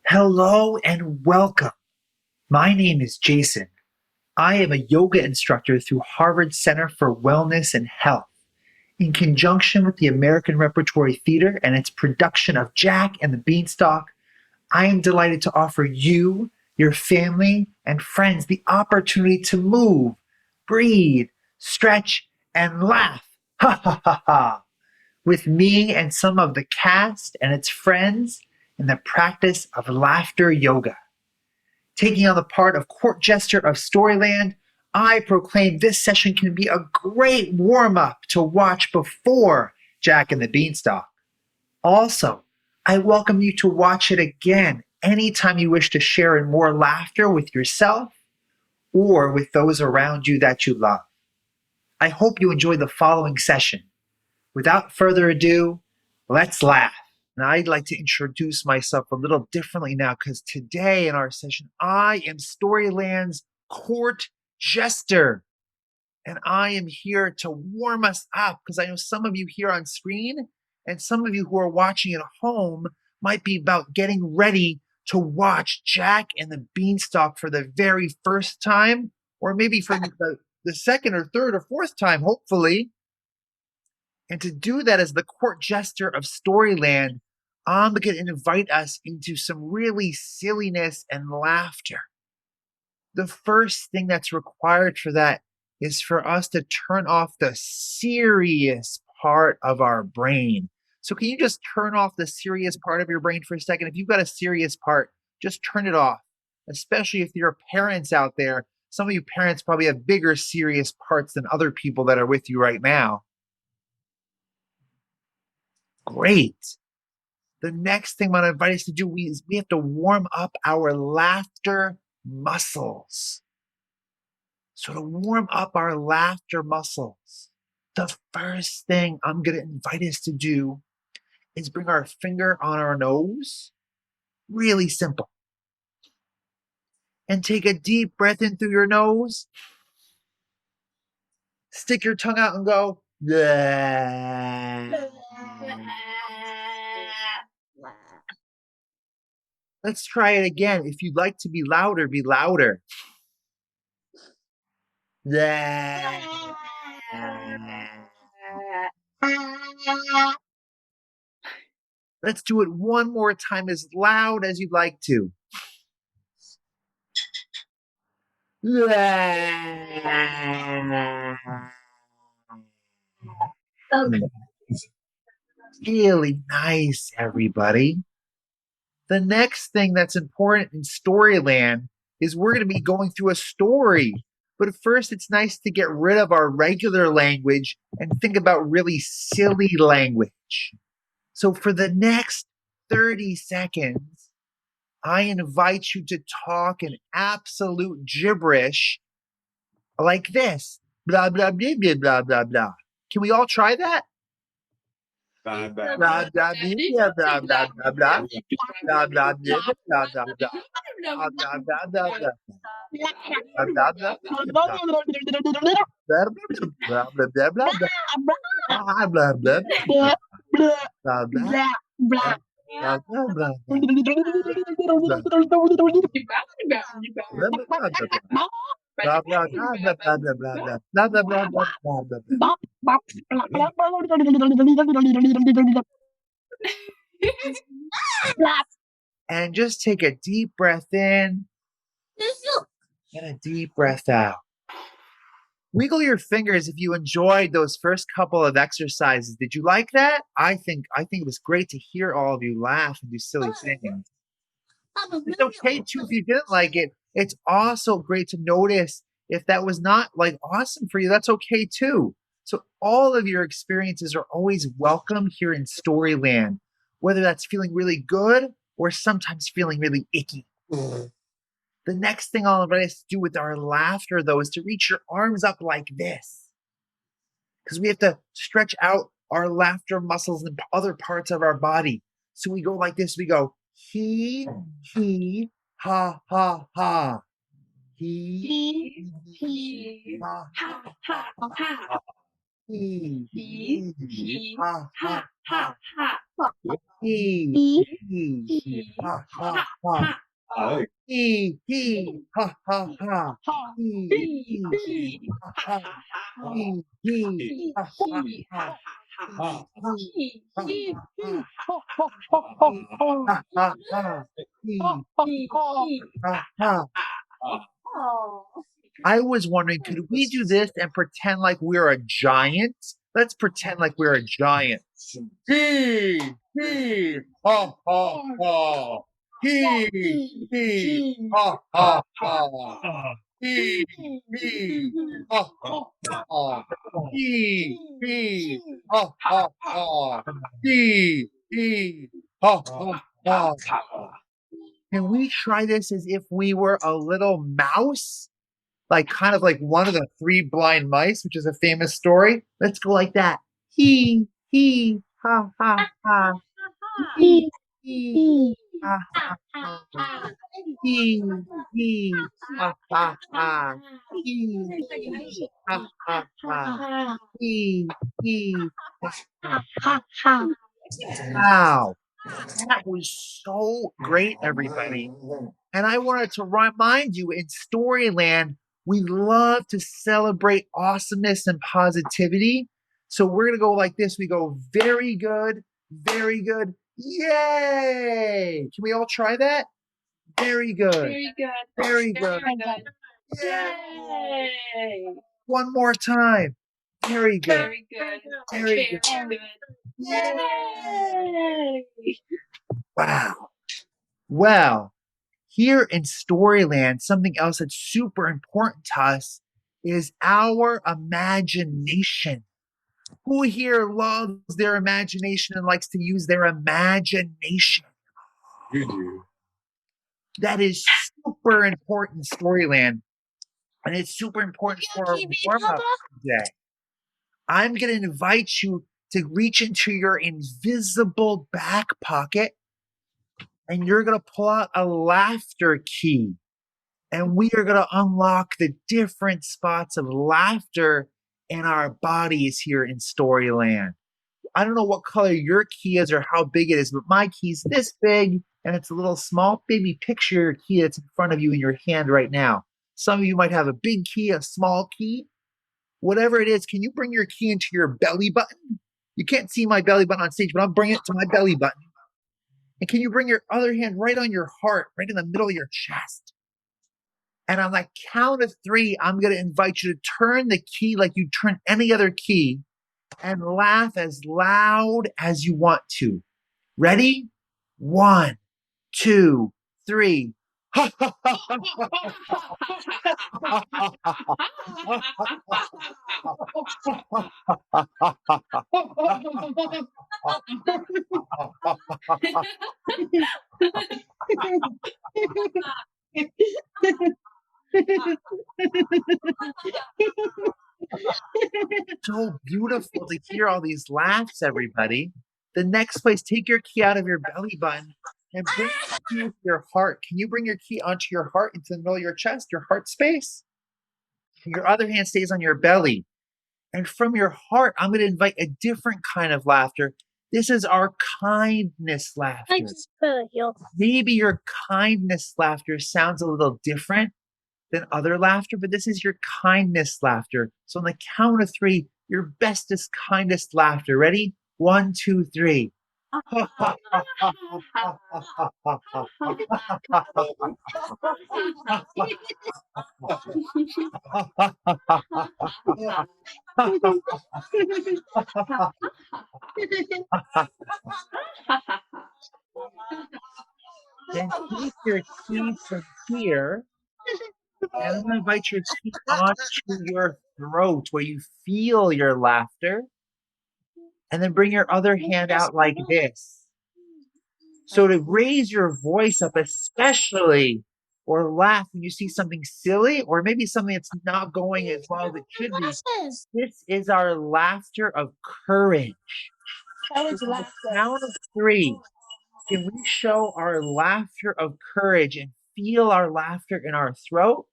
Hello and welcome. My name is Jason. I am a yoga instructor through Harvard Center for Wellness and Health. In conjunction with the American Repertory Theater and its production of Jack and the Beanstalk, I am delighted to offer you, your family, and friends the opportunity to move, breathe, stretch, and laugh. Ha ha ha ha! With me and some of the cast and its friends in the practice of laughter yoga. Taking on the part of court jester of Storyland, I proclaim this session can be a great warm-up to watch before Jack and the Beanstalk. Also, I welcome you to watch it again anytime you wish to share in more laughter with yourself or with those around you that you love. I hope you enjoy the following session. Without further ado, let's laugh. Now, I'd like to introduce myself a little differently now because today in our session, I am Storyland's court jester. And I am here to warm us up because I know some of you here on screen and some of you who are watching at home might be about getting ready to watch Jack and the Beanstalk for the very first time, or maybe for the second or third or fourth time, hopefully. And to do that as the court jester of Storyland, I'm going to invite us into some really silliness and laughter. The first thing that's required for that is for us to turn off the serious part of our brain. So can you just turn off the serious part of your brain for a second? If you've got a serious part, just turn it off, especially if you're parents out there. Some of you parents probably have bigger serious parts than other people that are with you right now. Great. The next thing I'm going to invite us to do is we have to warm up our laughter muscles. So to warm up our laughter muscles, the first thing I'm going to invite us to do is bring our finger on our nose. Really simple. And take a deep breath in through your nose. Stick your tongue out and go, "Bleh." Let's try it again. If you'd like to be louder, be louder. Bleh. Let's do it one more time as loud as you'd like to. Really nice, everybody. The next thing that's important in Storyland is we're going to be going through a story. But first, it's nice to get rid of our regular language and think about really silly language. So for the next 30 seconds, I invite you to talk in absolute gibberish like this. Blah, blah, blah, blah, blah, blah, blah. Can we all try that? Blah, blah, blah, blah, blah, blah, blah, blah, blah. Blah, blah, blah, blah, blah, blah. Blah, blah, blah, blah, blah. Blah, blah, blah, blah, and just take a deep breath in and a deep breath out. Wiggle your fingers if you enjoyed those first couple of exercises. Did you like that? I think it was great to hear all of you laugh and do silly things. It's okay too if you didn't like it. It's also great to notice if that was not like awesome for you. That's okay too. So all of your experiences are always welcome here in Storyland, whether that's feeling really good or sometimes feeling really icky. The next thing I'll invite us to do with our laughter, though, is to reach your arms up like this. Because we have to stretch out our laughter muscles in other parts of our body. So we go like this. We go, he, ha, ha, ha. He, ha, ha, ha, ha. Hee, Hee, hee, hee, ha, ha, ha, ha, ha. ha. Hee, hee, Hee, ha, ha, ha, ha. ha. Hee, hee, ha, ha, ha. Hee, Hee, hee, hee, ha, ha, ha. ha, ha. Hee, hee, Hee, ha, ha, hee, ha, ha. ha, ha. Hee, hee, Hee, ha, hee, ha, ha, ha. Hee, ha, ha, ha. Hee, hee, hee, ha, ha, ha, ha. ha. Oh. I was wondering, could we do this and pretend like we're a giant? Let's pretend like we're a giant. Hee, hee, ha, ha, ha. Hee, hee, ha, ha, ha. Hee, hee, ha, ha, ha. Hee, hee, ha, ha, ha. Hee, hee, ha, ha, ha. Can we try this as if we were a little mouse? Like kind of like one of the three blind mice, which is a famous story. Let's go like that. He, ha, ha, ha. He, ha, ha, ha. He, ha, ha, ha. He, ha, ha, ha. He, ha, ha, ha. Wow. That was so great, everybody. And I wanted to remind you in Storyland, we love to celebrate awesomeness and positivity. So we're going to go like this. We go very good, very good. Yay! Can we all try that? Very good. Very good. Very good. Very good. Yay! One more time. Very good. Very good. Very Very good. good. Yay! Yay! Wow. Well, here in Storyland, something else that's super important to us is our imagination. Who here loves their imagination and likes to use their imagination? You do. That is super important, Storyland. And it's super important for our warm up today. I'm going to invite you to reach into your invisible back pocket and you're going to pull out a laughter key. And we are going to unlock the different spots of laughter in our bodies here in Storyland. I don't know what color your key is or how big it is, but my key's this big, and it's a little small. Baby, picture your key that's in front of you in your hand right now. Some of you might have a big key, a small key. Whatever it is, can you bring your key into your belly button? You can't see my belly button on stage, but I'll bring it to my belly button. And can you bring your other hand right on your heart, right in the middle of your chest? And on the count of three, I'm going to invite you to turn the key like you turn any other key and laugh as loud as you want to. Ready? 1, 2, 3. So beautiful to hear all these laughs, everybody. The next place, take your key out of your belly button and bring the key to your heart. Can you bring your key onto your heart into the middle of your chest, your heart space? Your other hand stays on your belly. And from your heart, I'm going to invite a different kind of laughter. This is our kindness laughter. Maybe your kindness laughter sounds a little different than other laughter, but this is your kindness laughter. So on the count of three, your bestest, kindest laughter. Ready? 1, 2, 3. Then take your key from here, and I'm going to invite your key onto your throat where you feel your laughter. And then bring your other hand out like this. So to raise your voice up, especially or laugh when you see something silly or maybe something that's not going as well as it should be, this is our laughter of courage. So on the count of three, can we show our laughter of courage and feel our laughter in our throat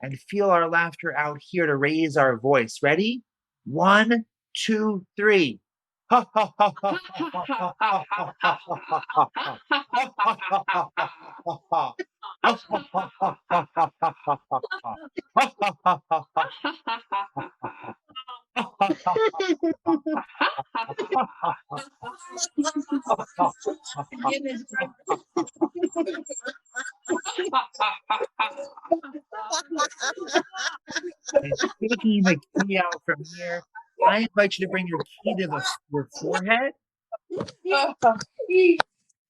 and feel our laughter out here to raise our voice? Ready? 1, 2, 3. Ha ha ha ha ha ha ha ha And taking the key out from here, I invite you to bring your key to your forehead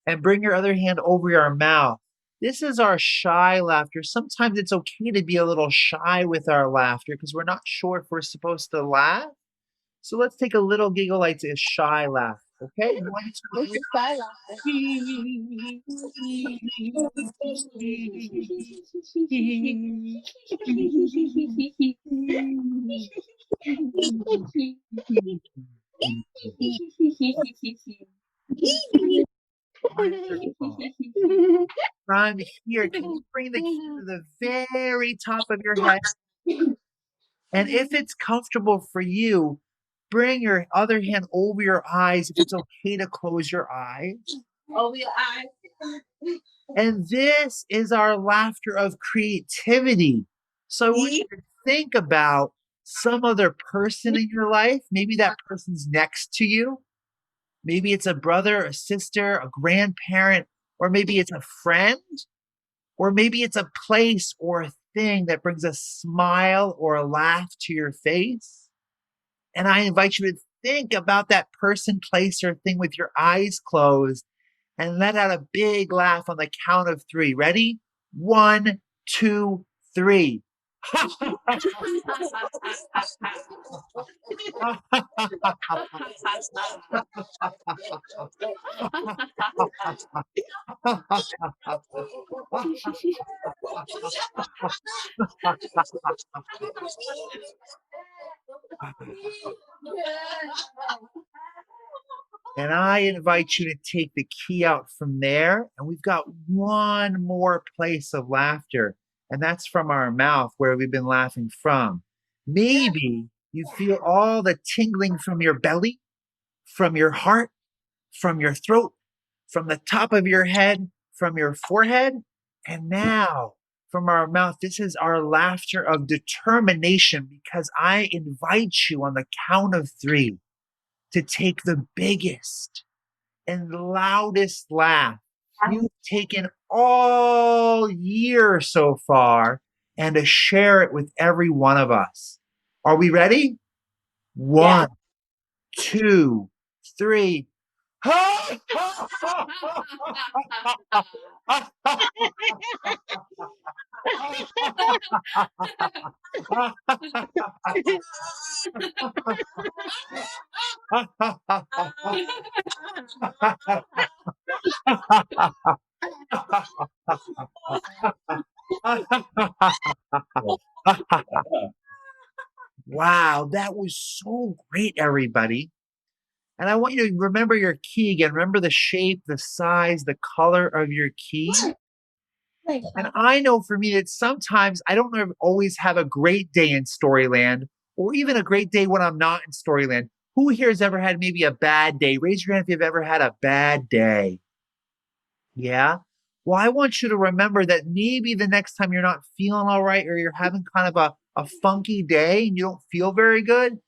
and bring your other hand over your mouth. This is our shy laughter. Sometimes it's okay to be a little shy with our laughter because we're not sure if we're supposed to laugh. So let's take a little giggle like a shy laugh. Okay? 1, 2, 3. Shy Wonderful. From here, can you bring the key to the very top of your head? And if it's comfortable for you, bring your other hand over your eyes if it's okay to close your eyes. Over your eyes. And this is our laughter of creativity. So I want you to think about some other person in your life. Maybe that person's next to you. Maybe it's a brother, a sister, a grandparent, or maybe it's a friend, or maybe it's a place or a thing that brings a smile or a laugh to your face. And I invite you to think about that person, place, or thing with your eyes closed and let out a big laugh on the count of 3. Ready? 1, 2, 3. And I invite you to take the key out from there. And we've got one more place of laughter. And that's from our mouth where we've been laughing from. Maybe you feel all the tingling from your belly, from your heart, from your throat, from the top of your head, from your forehead. And now from our mouth, this is our laughter of determination because I invite you on the count of 3 to take the biggest and loudest laugh you've taken all year so far and to share it with every one of us. Are we ready? 1, 2, 3. Wow, that was so great, everybody. And I want you to remember your key again. Remember the shape, the size, the color of your key. And I know for me that sometimes I don't always have a great day in Storyland or even a great day when I'm not in Storyland. Who here has ever had maybe a bad day? Raise your hand if you've ever had a bad day. Yeah? Well, I want you to remember that maybe the next time you're not feeling all right or you're having kind of a funky day and you don't feel very good,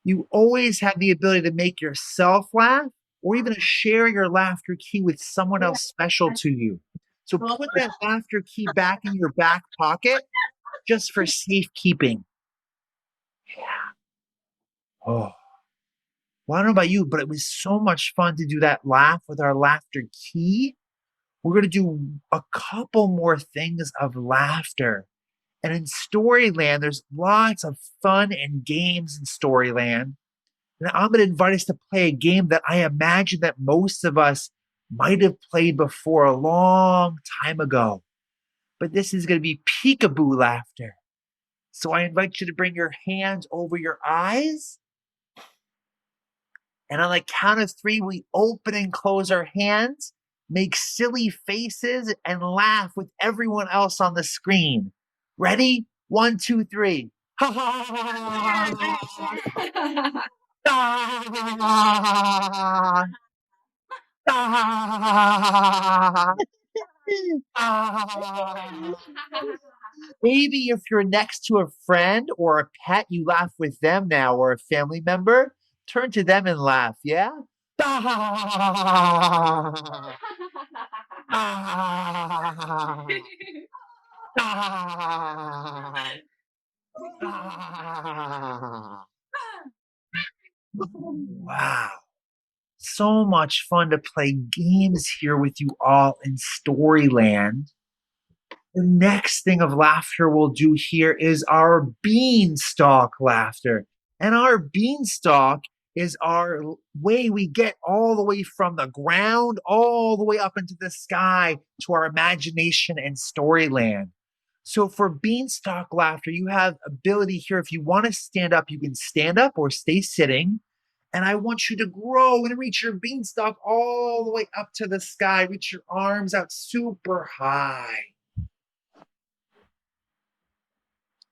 you always have the ability to make yourself laugh or even to share your laughter key with someone else special to you. So put that laughter key back in your back pocket just for safekeeping. Yeah. Oh. Well, I don't know about you, but it was so much fun to do that laugh with our laughter key. We're going to do a couple more things of laughter. And in Storyland, there's lots of fun and games in Storyland. And I'm going to invite us to play a game that I imagine that most of us might have played before a long time ago. But this is going to be PeekABoo Laughter. So I invite you to bring your hands over your eyes. And on the count of 3, we open and close our hands, make silly faces, and laugh with everyone else on the screen. Ready? 1, 2, 3. Ha ha ha ha ha ha. Ah, ah, ah. Maybe if you're next to a friend or a pet, you laugh with them now, or a family member. Turn to them and laugh, yeah? Ah, ah, ah, ah. Wow. So much fun to play games here with you all in Storyland. The next thing of laughter we'll do here is our Beanstalk Laughter. And our Beanstalk is our way we get all the way from the ground all the way up into the sky to our imagination and Storyland. So for Beanstalk Laughter, you have ability here. If you want to stand up, you can stand up or stay sitting. And I want you to grow and reach your beanstalk all the way up to the sky. Reach your arms out super high.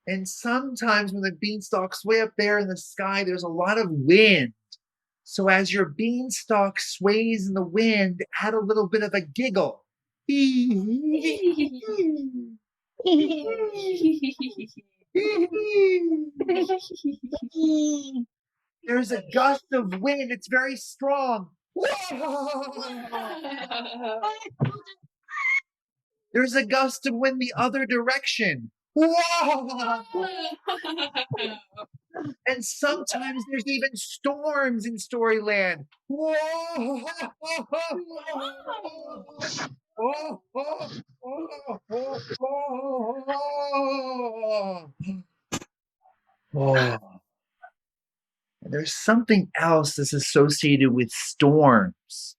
And sometimes when the beanstalk's way up there in the sky, there's a lot of wind. So as your beanstalk sways in the wind, add a little bit of a giggle. There's a gust of wind. It's very strong. There's a gust of wind the other direction. And sometimes there's even storms in Storyland. And there's something else that's associated with storms.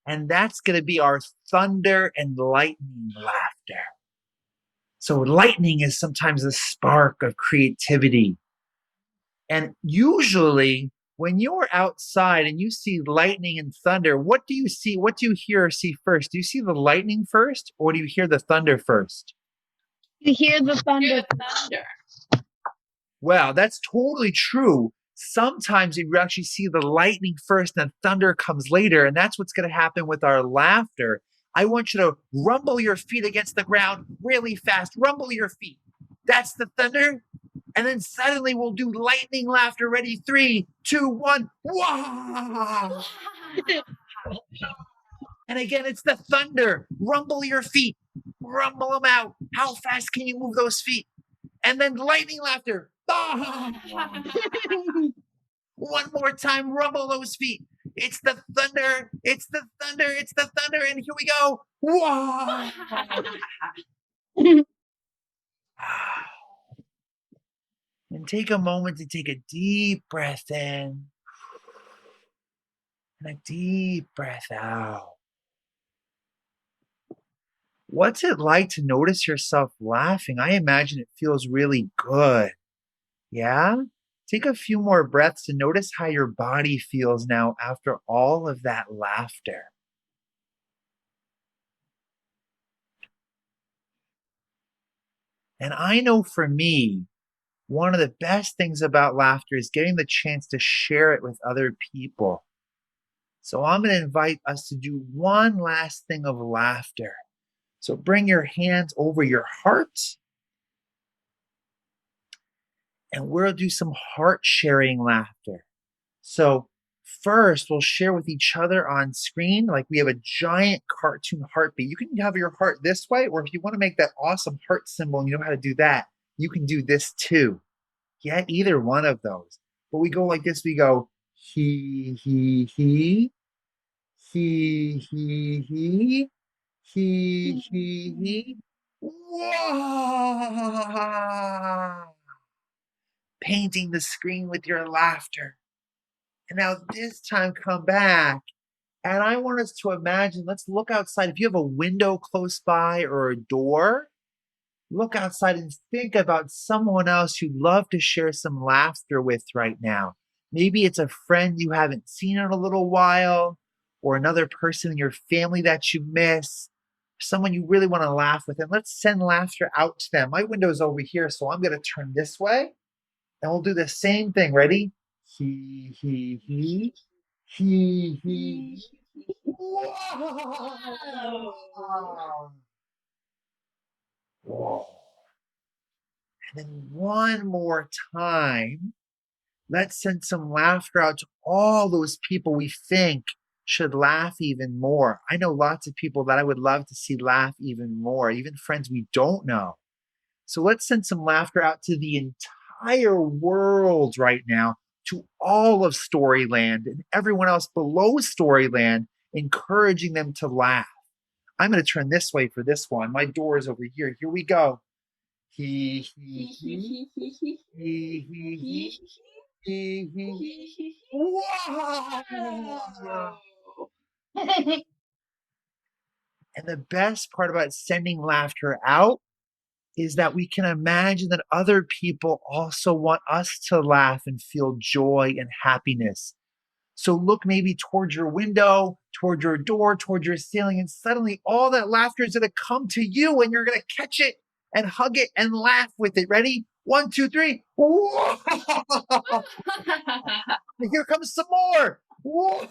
And that's going to be our thunder and lightning laughter. So lightning is sometimes a spark of creativity. And usually when you're outside and you see lightning and thunder, what do you see? What do you hear or see first? Do you see the lightning first or do you hear the thunder first? You hear the thunder. Well, that's totally true. Sometimes you actually see the lightning first and the thunder comes later. And that's what's going to happen with our laughter. I want you to rumble your feet against the ground really fast. Rumble your feet. That's the thunder. And then suddenly we'll do lightning laughter. Ready? 3, 2, 1. Wow! And again, it's the thunder. Rumble your feet. Rumble them out. How fast can you move those feet? And then lightning laughter. One more time, rumble those feet. It's the thunder. It's the thunder. It's the thunder. And here we go. Wow! And take a moment to take a deep breath in and a deep breath out. What's it like to notice yourself laughing? I imagine it feels really good. Yeah? Take a few more breaths to notice how your body feels now after all of that laughter. And I know for me, one of the best things about laughter is getting the chance to share it with other people. So I'm going to invite us to do one last thing of laughter. So bring your hands over your heart. And we'll do some heart sharing laughter. So first, we'll share with each other on screen, like we have a giant cartoon heartbeat. You can have your heart this way, or if you want to make that awesome heart symbol and you know how to do that, you can do this too. Yeah, either one of those. But we go like this, we go he, he, he, he, he, he, he, he. Wow! Painting the screen with your laughter. And now this time come back. And I want us to imagine, let's look outside. If you have a window close by or a door, look outside and think about someone else you'd love to share some laughter with right now. Maybe it's a friend you haven't seen in a little while, or another person in your family that you miss, someone you really want to laugh with. And let's send laughter out to them. My window's over here, so I'm going to turn this way. And we'll do the same thing. Ready? He, he. He, he. Wow. Whoa. And then one more time, let's send some laughter out to all those people we think should laugh even more. I know lots of people that I would love to see laugh even more, even friends we don't know. So let's send some laughter out to the entire world right now, to all of Storyland and everyone else below Storyland, encouraging them to laugh. I'm going to turn this way for this one. My door is over here. Here we go. He, he, he. Wow! And the best part about sending laughter out is that we can imagine that other people also want us to laugh and feel joy and happiness. So look maybe toward your window, toward your door, toward your ceiling, and suddenly all that laughter is going to come to you and you're going to catch it and hug it and laugh with it. Ready? 1, 2, 3. Here comes some more. More.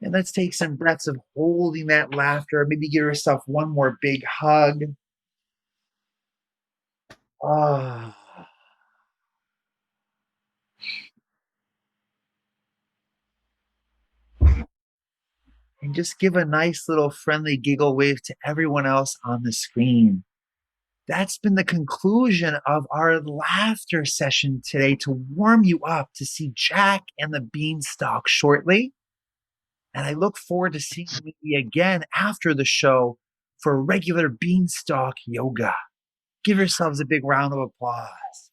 And let's take some breaths of holding that laughter. Maybe give yourself one more big hug. Ah. And just give a nice little friendly giggle wave to everyone else on the screen. That's been the conclusion of our laughter session today to warm you up to see Jack and the Beanstalk shortly. And I look forward to seeing you again after the show for regular Beanstalk yoga. Give yourselves a big round of applause.